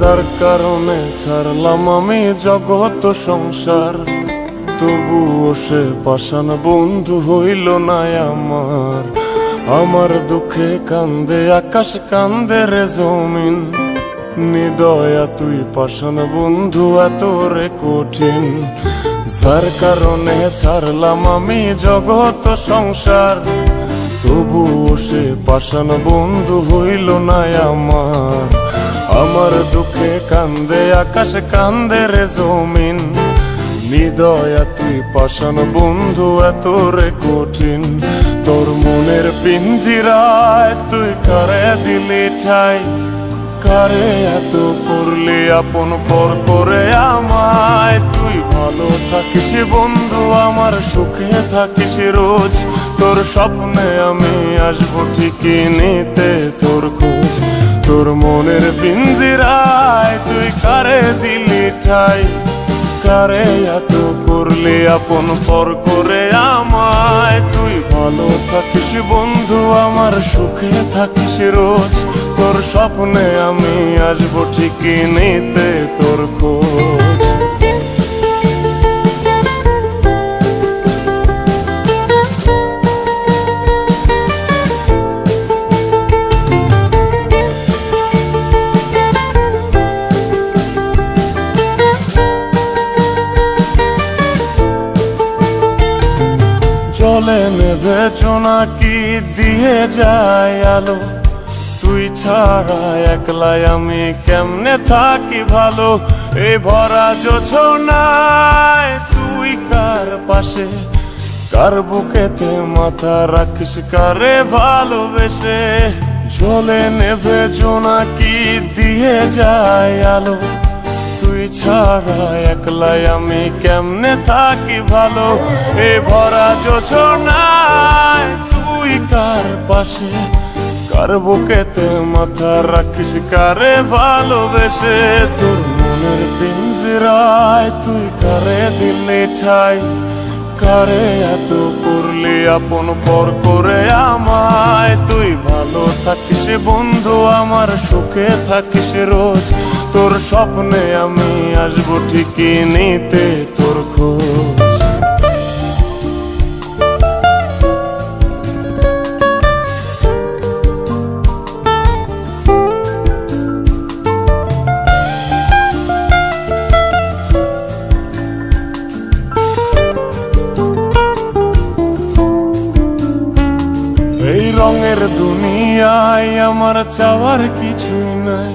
যার কারণে ছাড়লাম আমি জগৎ সংসার, তবুও সে পাষাণ বন্ধু হইল না আমার। আমার দুঃখে কান্দে আকাশ, কান্দে রে জমিন, নিদয়া তুই পাষাণ বন্ধু এত রে কঠিন। যার কারণে ছাড়লাম আমি জগৎ সংসার, তবুও সে পাষাণ বন্ধু হইল না আমার। আমার দুঃখে কান্দে আকাশ, কান্দে রে জমিন, নিদয়া তুই পাষাণ বন্ধু এত রে কঠিন। তোর মনের পিঞ্জিরায় তুই কারে দিলি ঠাই, কারে এত করলি আপন পর করে আমায়। তুই ভালো থাকিস বন্ধু, আমার সুখে থাকিস রোজ, তোর স্বপ্নে আমি আসবো ঠিকই নিতে তোর খোঁজ। তোর মনের পিঞ্জিরায় তুই কারে দিলি ঠাই, কারে এত করলি আপন পর করে আমায়। তুই ভালো থাকিস বন্ধু, আমার সুখে থাকিস রোজ, তোর স্বপ্নে আমি আসবো ঠিকই নিতে তোর খোঁজ। জলে নেভে জোনাকি দিয়ে যায় আলো, তুই ছাড়া একলাই আমি কেমনে থাকি ভালো। এই ভরা জোছনায় তুই কার পাশে, কার বুকেতে মাথা রাখিস কারে ভালোবেসে। জলে নেভে জোনাকি দিয়ে যায় আলো, তুই ছাড়া একলাই আমি কেমনে থাকি ভালো। এ ভরা জোছনায় তুই কার পাশে, কার বুকেতে মাথা রাখিস কারে ভালোবেসে। তোর মনের পিঞ্জিরায় তুই কারে দিলি ঠাই, কারে এত করলি আপন পর করে আমায়। তুই ভালো থাকিস বন্ধু, আমার সুখে থাকিস রোজ, তোর স্বপ্নে আমি আসবো ঠিকই নিতে তোর খোঁজ। এই রঙের দুনিয়ায় আমার চাওয়ার কিছুই নাই,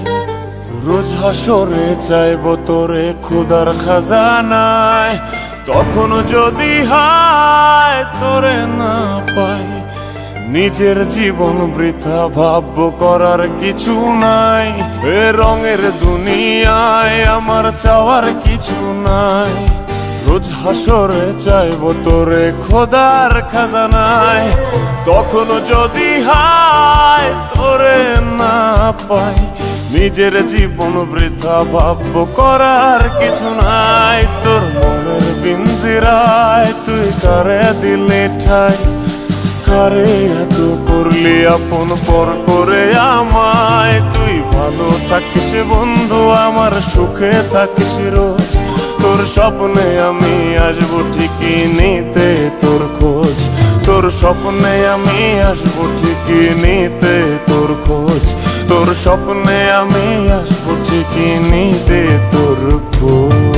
রোজ হাসরে চাইব তোরে খোদার খাজানায়। তখন যদি হায় তোরে না পাই, নিজের জীবন বৃথা ভাবব করার কিছু নাই। এ রঙের দুনিয়ায় আমার চাওয়ার কিছু নাই, রোজ হাসরে চাইব তোরে খোদার খাজানায়। তখন যদি হায় তোরে না পাই, নিজের জীবন বৃথা ভাবব করার কিছু নাই। তোর মনের পিঞ্জিরায় তুই কারে দিলি ঠাই, কারে এত করলি আপন পর করে আমায়। তুই ভালো থাকিস বন্ধু, আমার সুখে থাকিস রোজ, তোর স্বপ্নে আমি আসবো ঠিকই নিতে তোর খোঁজ। তোর স্বপ্নে আমি আসবো ঠিকই নিতে তোর খোঁজ, তোর স্বপ্নে আমি আসবো ঠিকই নিতে তোর খোঁজ।